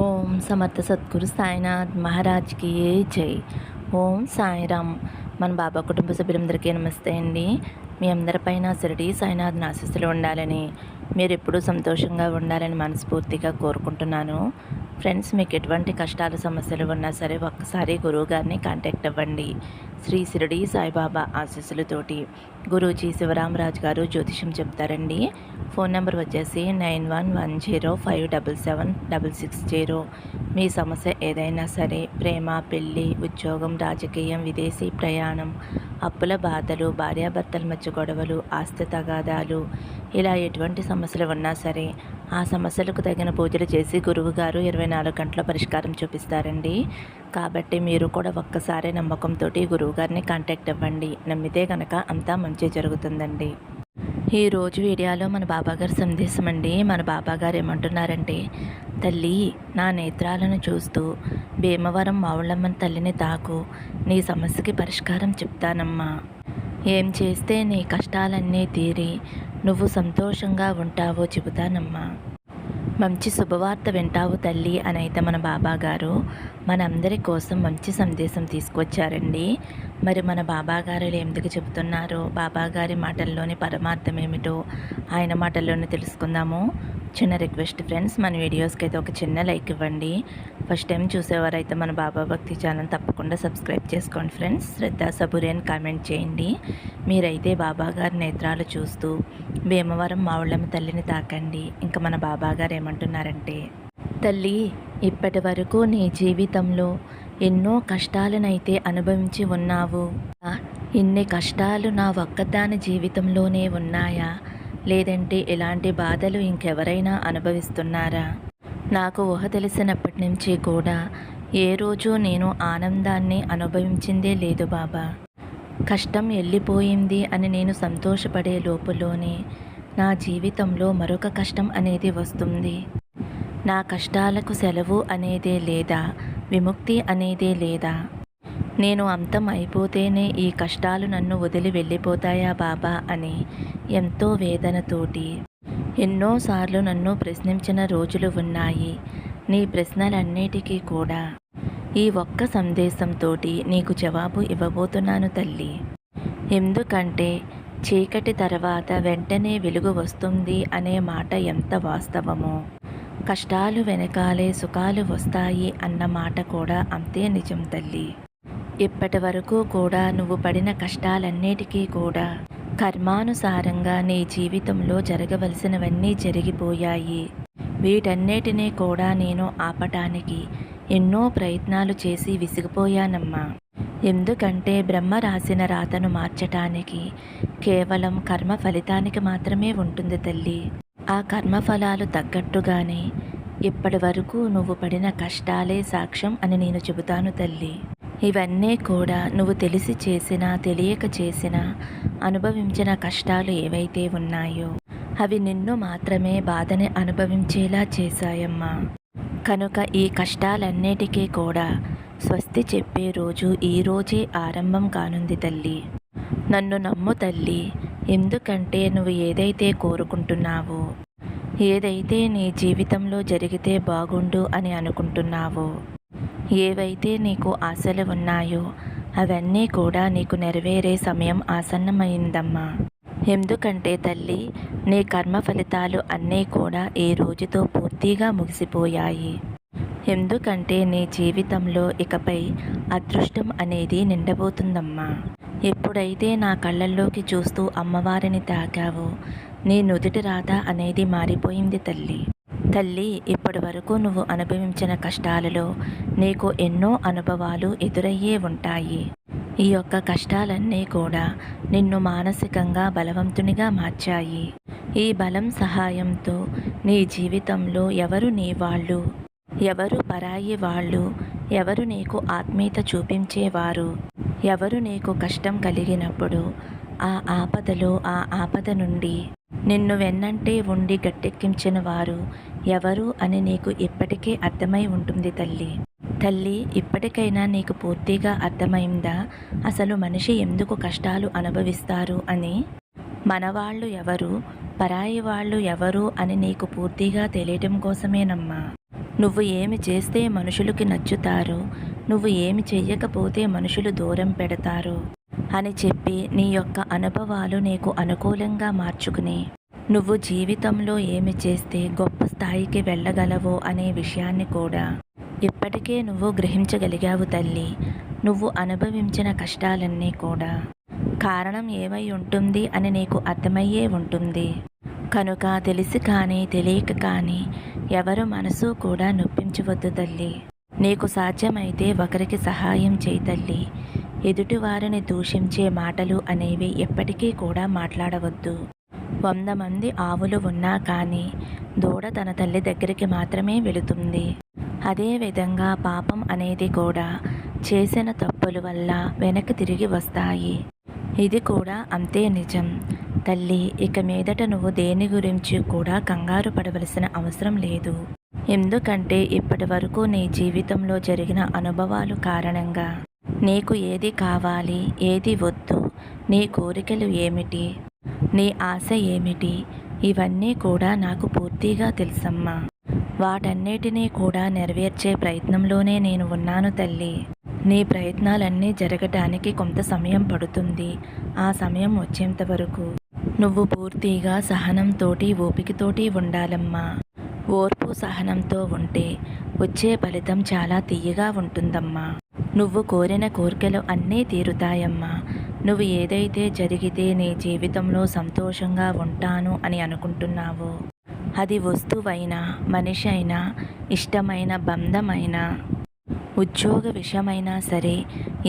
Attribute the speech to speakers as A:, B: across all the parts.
A: ఓం సమర్థ సద్గురు సాయినాథ్ మహారాజ్కి జై. ఓం సాయిరామ్. మన బాబా కుటుంబ సభ్యులందరికీ నమస్తే అండి. మీ అందరిపైన షిరిడి సాయినాథ్ ఆశీస్సులు ఉండాలని, మీరు ఎప్పుడూ సంతోషంగా ఉండాలని మనస్ఫూర్తిగా కోరుకుంటున్నాను. ఫ్రెండ్స్, మీకు ఎటువంటి కష్టాలు సమస్యలు ఉన్నా సరే ఒక్కసారి గురువు గారిని కాంటాక్ట్ అవ్వండి. శ్రీ షిరిడి సాయిబాబా ఆశీస్సులతోటి గురూజీ శివరామరాజు గారు జ్యోతిషం చెప్తారండి. ఫోన్ నెంబర్ వచ్చేసి 9110577660. మీ సమస్య ఏదైనా సరే, ప్రేమ, పెళ్ళి, ఉద్యోగం, రాజకీయం, విదేశీ ప్రయాణం, అప్పుల బాధలు, భార్యాభర్తల మధ్య గొడవలు, ఆస్తి తగాదాలు, ఇలా ఎటువంటి సమస్యలు ఉన్నా సరే ఆ సమస్యలకు తగిన పూజలు చేసి గురువుగారు 24 గంటల పరిష్కారం చూపిస్తారండి. కాబట్టి మీరు కూడా ఒక్కసారి నమ్మకంతో గురువుగారిని కాంటాక్ట్ అవ్వండి. నమ్మితే కనుక అంతా మంచి జరుగుతుందండి. ఈరోజు వీడియోలో మన బాబాగారి సందేశం అండి. మన బాబాగారు ఏమంటున్నారంటే, తల్లి, నా నేత్రాలను చూస్తూ భీమవరం మావుళ్ళమ్మని తల్లిని తాకు, నీ సమస్యకి పరిష్కారం చెప్తానమ్మా. ఏం చేస్తే నీ కష్టాలన్నీ తీరి నువ్వు సంతోషంగా ఉంటావో చెబుతానమ్మా. మంచి శుభవార్త వింటావు తల్లి అని అయితే మన బాబాగారు మనందరి కోసం మంచి సందేశం తీసుకొచ్చారండి. మరి మన బాబాగారు ఎందుకు చెబుతున్నారో, బాబాగారి మాటల్లోని పరమార్థం ఏమిటో ఆయన మాటల్లోనే తెలుసుకుందాము. చిన్న రిక్వెస్ట్ ఫ్రెండ్స్, మన వీడియోస్కి అయితే ఒక చిన్న లైక్ ఇవ్వండి. ఫస్ట్ టైం చూసేవారైతే మన బాబా భక్తి ఛానల్ తప్పకుండా సబ్స్క్రైబ్ చేసుకోండి ఫ్రెండ్స్. శ్రద్ధ సబూరి అని కామెంట్ చేయండి. మీరైతే బాబాగారి నేత్రాలు చూస్తూ భీమవరం మావుళ్ళమ్మ తల్లిని తాకండి. ఇంకా మన బాబాగారు ఏమంటున్నారంటే, తల్లి, ఇప్పటి వరకు నీ జీవితంలో ఎన్నో కష్టాలనైతే అనుభవించి ఉన్నావు. ఇన్ని కష్టాలు నా ఒక్కదాని జీవితంలోనే ఉన్నాయా, లేదంటే ఇలాంటి బాధలు ఇంకెవరైనా అనుభవిస్తున్నారా? నాకు ఊహ తెలిసినప్పటి నుంచి కూడా ఏ రోజు నేను ఆనందాన్ని అనుభవించిందే లేదు బాబా. కష్టం వెళ్ళిపోయింది అని నేను సంతోషపడే లోపులోనే నా జీవితంలో మరొక కష్టం అనేది వస్తుంది. నా కష్టాలకు సెలవు అనేదే లేదా, విముక్తి అనేదే లేదా. నేను అంతం అయిపోతేనే ఈ కష్టాలు నన్ను వదిలి వెళ్ళిపోతాయా బాబా అని ఎంతో వేదనతోటి ఎన్నోసార్లు నన్ను ప్రశ్నించిన రోజులు ఉన్నాయి. నీ ప్రశ్నలన్నిటికీ కూడా ఈ ఒక్క సందేశంతో నీకు జవాబు ఇవ్వబోతున్నాను తల్లి. ఎందుకంటే చీకటి తర్వాత వెంటనే వెలుగు వస్తుంది అనే మాట ఎంత వాస్తవమో, కష్టాలు వెనకాలే సుఖాలు వస్తాయి అన్న మాట కూడా అంతే నిజం తల్లి. ఇప్పటి వరకు కూడా నువ్వు పడిన కష్టాలన్నిటికీ కూడా కర్మానుసారంగా నీ జీవితంలో జరగవలసినవన్నీ జరిగిపోయాయి. వీటన్నిటినీ కూడా నేను ఆపటానికి ఎన్నో ప్రయత్నాలు చేసి విసిగిపోయానమ్మా. ఎందుకంటే బ్రహ్మ రాసిన రాతను మార్చటానికి కేవలం కర్మ ఫలితానికి మాత్రమే ఉంటుంది తల్లి. ఆ కర్మఫలాలు తగ్గట్టుగానే ఇప్పటి వరకు నువ్వు పడిన కష్టాలే సాక్ష్యం అని నేను చెబుతాను తల్లి. ఇవన్నీ కూడా నువ్వు తెలిసి చేసినా తెలియక చేసినా అనుభవించిన కష్టాలు ఏవైతే ఉన్నాయో అవి నిన్ను మాత్రమే బాధని అనుభవించేలా చేశాయమ్మా. కనుక ఈ కష్టాలన్నిటికీ కూడా స్వస్తి చెప్పే రోజు ఈ రోజే ఆరంభం కానుంది తల్లి. నన్ను నమ్ము తల్లి. ఎందుకంటే నువ్వు ఏదైతే కోరుకుంటున్నావో, ఏదైతే నీ జీవితంలో జరిగితే బాగుండు అని అనుకుంటున్నావో, ఏవైతే నీకు ఆశలు ఉన్నాయో అవన్నీ కూడా నీకు నెరవేరే సమయం ఆసన్నమైందమ్మా. ఎందుకంటే తల్లి, నీ కర్మ ఫలితాలు అన్నీ కూడా ఈ రోజుతో పూర్తిగా ముగిసిపోయాయి. ఎందుకంటే నీ జీవితంలో ఇకపై అదృష్టం అనేది నిండబోతుందమ్మా. ఎప్పుడైతే నా కళ్ళల్లోకి చూస్తూ అమ్మవారిని తాకావో నీ నుదుటి రాత అనేది మారిపోయింది తల్లి. తల్లి, ఇప్పటి వరకు నువ్వు అనుభవించిన కష్టాలలో నీకు ఎన్నో అనుభవాలు ఎదురయ్యే ఉంటాయి. ఈ యొక్క కష్టాలన్నీ కూడా నిన్ను మానసికంగా బలవంతునిగా మార్చాయి. ఈ బలం సహాయంతో నీ జీవితంలో ఎవరు నీ వాళ్ళు, ఎవరు పరాయి వాళ్ళు, ఎవరు నీకు ఆత్మీయత చూపించేవారు, ఎవరు నీకు కష్టం కలిగినప్పుడు ఆ ఆపద నుండి నిన్ను వెన్నంటే ఉండి గట్టెక్కించిన వారు ఎవరు అని నీకు ఇప్పటికే అర్థమై ఉంటుంది తల్లి. తల్లి, ఇప్పటికైనా నీకు పూర్తిగా అర్థమైందా అసలు మనిషి ఎందుకు కష్టాలు అనుభవిస్తారు అని? మనవాళ్ళు ఎవరు, పరాయి వాళ్ళు ఎవరు అని నీకు పూర్తిగా తెలియటం కోసమేనమ్మా. నువ్వు ఏమి చేస్తే మనుషులకి నచ్చుతారు, నువ్వు ఏమి చెయ్యకపోతే మనుషులు దూరం పెడతారు అని చెప్పి నీ యొక్క అనుభవాలు నీకు అనుకూలంగా మార్చుకుని నువ్వు జీవితంలో ఏమి చేస్తే గొప్ప స్థాయికి వెళ్ళగలవో అనే విషయాన్ని కూడా ఇప్పటికే నువ్వు గ్రహించగలిగావు తల్లి. నువ్వు అనుభవించిన కష్టాలన్నీ కూడా కారణం ఏమై ఉంటుంది అని నీకు అర్థమయ్యే ఉంటుంది. కనుక తెలిసి కానీ తెలియక కానీ ఎవరు మనసు కూడా నొప్పించవద్దు తల్లి. నీకు సాధ్యమైతే ఒకరికి సహాయం చేయి తల్లి. ఎదుటివారిని దూషించే మాటలు అనేవి ఎప్పటికీ కూడా మాట్లాడవద్దు. 100 మంది ఆవులు ఉన్నా కానీ దూడ తన తల్లి దగ్గరికి మాత్రమే వెళుతుంది. అదేవిధంగా పాపం అనేది కూడా చేసిన తప్పుల వల్ల వెనక్కి తిరిగి వస్తాయి. ఇది కూడా అంతే నిజం తల్లి. ఇక మీదట నువ్వు దేని గురించి కూడా కంగారు పడవలసిన అవసరం లేదు. ఎందుకంటే ఇప్పటి వరకు నీ జీవితంలో జరిగిన అనుభవాలు కారణంగా నీకు ఏది కావాలి, ఏది వద్దు, నీ కోరికలు ఏమిటి, నీ ఆశ ఏమిటి, ఇవన్నీ కూడా నాకు పూర్తిగా తెలుసమ్మా. వాటన్నిటినీ కూడా నెరవేర్చే ప్రయత్నంలోనే నేను ఉన్నాను తల్లి. నీ ప్రయత్నాలన్నీ జరగటానికి కొంత సమయం పడుతుంది. ఆ సమయం వచ్చేంత వరకు నువ్వు పూర్తిగా సహనంతోటి ఓపికతోటి ఉండాలమ్మా. ఓర్పు సహనంతో ఉంటే వచ్చే ఫలితం చాలా తీయగా ఉంటుందమ్మా. నువ్వు కోరిన కోరికలు అన్నీ తీరుతాయమ్మా. నువ్వు ఏదైతే జరిగితే నీ జీవితంలో సంతోషంగా ఉంటాను అని అనుకుంటున్నావో, అది వస్తువైనా, మనిషి అయినా, ఇష్టమైన బంధమైనా, ఉద్యోగ విషయమైనా సరే,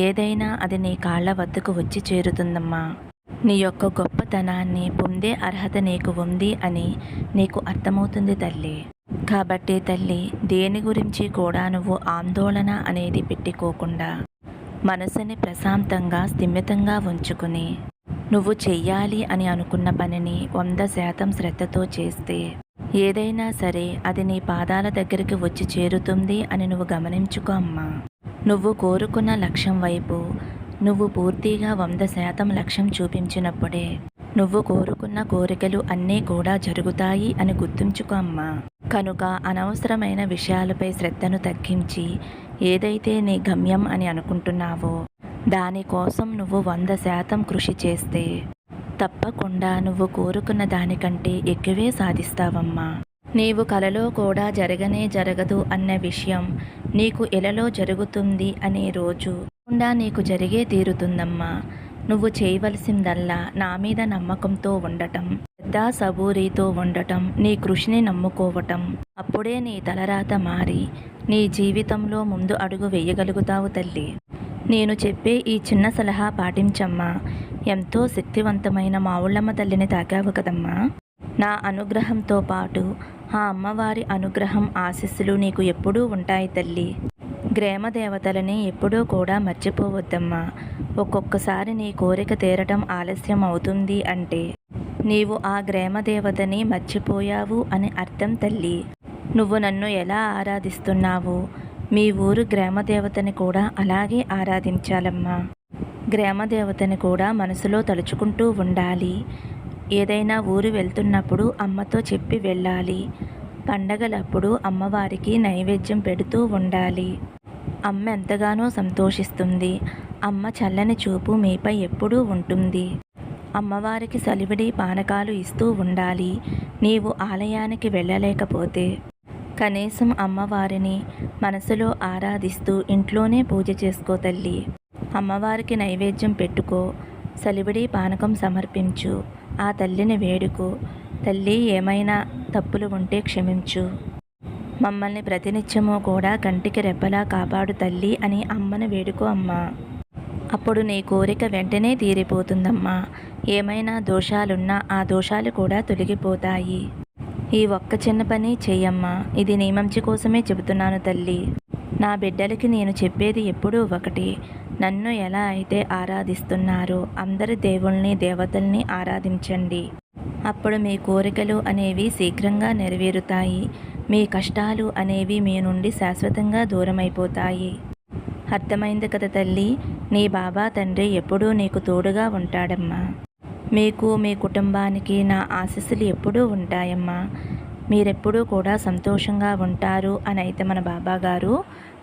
A: ఏదైనా అది నీ కాళ్ళ వద్దకు వచ్చి చేరుతుందమ్మా. నీ యొక్క గొప్పతనాన్ని పొందే అర్హత నీకు ఉంది అని నీకు అర్థమవుతుంది తల్లి. కాబట్టి తల్లి, దేని గురించి కూడా నువ్వు ఆందోళన అనేది పెట్టుకోకుండా మనసుని ప్రశాంతంగా స్థిమితంగా ఉంచుకుని నువ్వు చెయ్యాలి అని అనుకున్న పనిని 100% శ్రద్ధతో చేస్తే ఏదైనా సరే అది నీ పాదాల దగ్గరికి వచ్చి చేరుతుంది అని నువ్వు గమనించుకో అమ్మా. నువ్వు కోరుకున్న లక్ష్యం వైపు నువ్వు పూర్తిగా 100% లక్ష్యం చూపించినప్పుడే నువ్వు కోరుకున్న కోరికలు అన్నీ కూడా జరుగుతాయి అని గుర్తుంచుకో అమ్మా. కనుక అనవసరమైన విషయాలపై శ్రద్ధను తగ్గించి ఏదైతే నీ గమ్యం అని అనుకుంటున్నావో దానికోసం నువ్వు 100% కృషి చేస్తే తప్పకుండా నువ్వు కోరుకున్న దానికంటే ఎక్కువే సాధిస్తావమ్మా. నీవు కలలో కూడా జరగనే జరగదు అన్న విషయం నీకు ఎలలో జరుగుతుంది అనే రోజు తప్పకుండా నీకు జరిగే తీరుతుందమ్మా. నువ్వు చేయవలసిందల్లా నా మీద నమ్మకంతో ఉండటం, శ్రద్ధ సబూరితో ఉండటం, నీ కృషిని నమ్ముకోవటం. అప్పుడే నీ తలరాత మారి నీ జీవితంలో ముందు అడుగు వేయగలుగుతావు తల్లి. నేను చెప్పే ఈ చిన్న సలహా పాటించమ్మా. ఎంతో శక్తివంతమైన మా ఊళ్ళమ్మ తల్లిని తాకావు కదమ్మా. నా అనుగ్రహంతో పాటు ఆ అమ్మవారి అనుగ్రహం, ఆశీస్సులు నీకు ఎప్పుడూ ఉంటాయి తల్లి. గ్రామ దేవతలని ఎప్పుడూ కూడా మర్చిపోవద్దమ్మా. ఒక్కొక్కసారి నీ కోరిక తీరటం ఆలస్యం అవుతుంది అంటే నీవు ఆ గ్రామ దేవతని మర్చిపోయావు అని అర్థం తల్లి. నువ్వు నన్ను ఎలా ఆరాధిస్తున్నావో మీ ఊరు గ్రామదేవతని కూడా అలాగే ఆరాధించాలమ్మా. గ్రామదేవతని కూడా మనసులో తలుచుకుంటూ ఉండాలి. ఏదైనా ఊరు వెళ్తున్నప్పుడు అమ్మతో చెప్పి వెళ్ళాలి. పండగలప్పుడు అమ్మవారికి నైవేద్యం పెడుతూ ఉండాలి. అమ్మ ఎంతగానో సంతోషిస్తుంది. అమ్మ చల్లని చూపు మీపై ఎప్పుడూ ఉంటుంది. అమ్మవారికి సలివిడి పానకాలు ఇస్తూ ఉండాలి. నీవు ఆలయానికి వెళ్ళలేకపోతే కనీసం అమ్మవారిని మనసులో ఆరాధిస్తూ ఇంట్లోనే పూజ చేసుకో తల్లి. అమ్మవారికి నైవేద్యం పెట్టుకో, సలివిడి పానకం సమర్పించు, ఆ తల్లిని వేడుకో. తల్లి, ఏమైనా తప్పులు ఉంటే క్షమించు, మమ్మల్ని ప్రతినిత్యము కూడా కంటికి రెప్పలా కాపాడు తల్లి అని అమ్మను వేడుకో అమ్మా. అప్పుడు నీ కోరిక వెంటనే తీరిపోతుందమ్మా. ఏమైనా దోషాలున్నా ఆ దోషాలు కూడా తొలగిపోతాయి. ఈ ఒక్క చిన్న పని చెయ్యమ్మా. ఇది నీ మంచి కోసమే చెబుతున్నాను తల్లి. నా బిడ్డలకి నేను చెప్పేది ఎప్పుడూ ఒకటి. నన్ను ఎలా అయితే ఆరాధిస్తున్నారో అందరి దేవుల్ని, దేవతల్ని ఆరాధించండి. అప్పుడు మీ కోరికలు అనేవి శీఘ్రంగా నెరవేరుతాయి. మీ కష్టాలు అనేవి మీ నుండి శాశ్వతంగా దూరమైపోతాయి. అర్థమైంది కదా తల్లి? నీ బాబా తండ్రి ఎప్పుడూ నీకు తోడుగా ఉంటాడమ్మా. మీకు, మీ కుటుంబానికి నా ఆశీస్సులు ఎప్పుడూ ఉంటాయమ్మా. మీరెప్పుడూ కూడా సంతోషంగా ఉంటారు అని అయితే మన బాబాగారు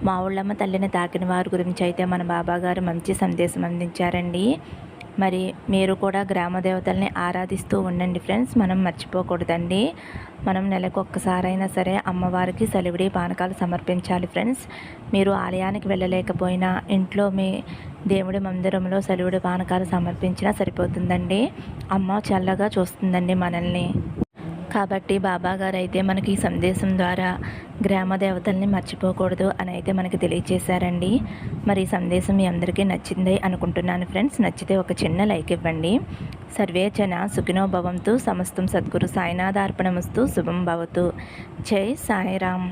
A: మా ఊళ్ళమ్మ తల్లిని తాకిన వారి గురించి అయితే మన బాబాగారు మంచి సందేశం అందించారండి. మరి మీరు కూడా గ్రామ దేవతల్ని ఆరాధిస్తూ ఉండండి ఫ్రెండ్స్. మనం మర్చిపోకూడదండి. మనం నెలకు ఒక్కసారైనా సరే అమ్మవారికి సలివిడి పానకాలు సమర్పించాలి ఫ్రెండ్స్. మీరు ఆలయానికి వెళ్ళలేకపోయినా ఇంట్లో మీ దేవుడి మందిరంలో సలివిడి పానకాలు సమర్పించినా సరిపోతుందండి. అమ్మ చల్లగా చూస్తుందండి మనల్ని. కాబట్టి బాబాగారు అయితే మనకి ఈ సందేశం ద్వారా గ్రామ దేవతల్ని మర్చిపోకూడదు అని అయితే మనకి తెలియచేశారండి. మరి ఈ సందేశం మీ అందరికీ నచ్చింది అనుకుంటున్నాను ఫ్రెండ్స్. నచ్చితే ఒక చిన్న లైక్ ఇవ్వండి. సర్వే జన సుఖినో భవంతు. సమస్తం సద్గురు సాయినాథార్పణమస్తు. శుభం భవతు. జై సాయిరామ్.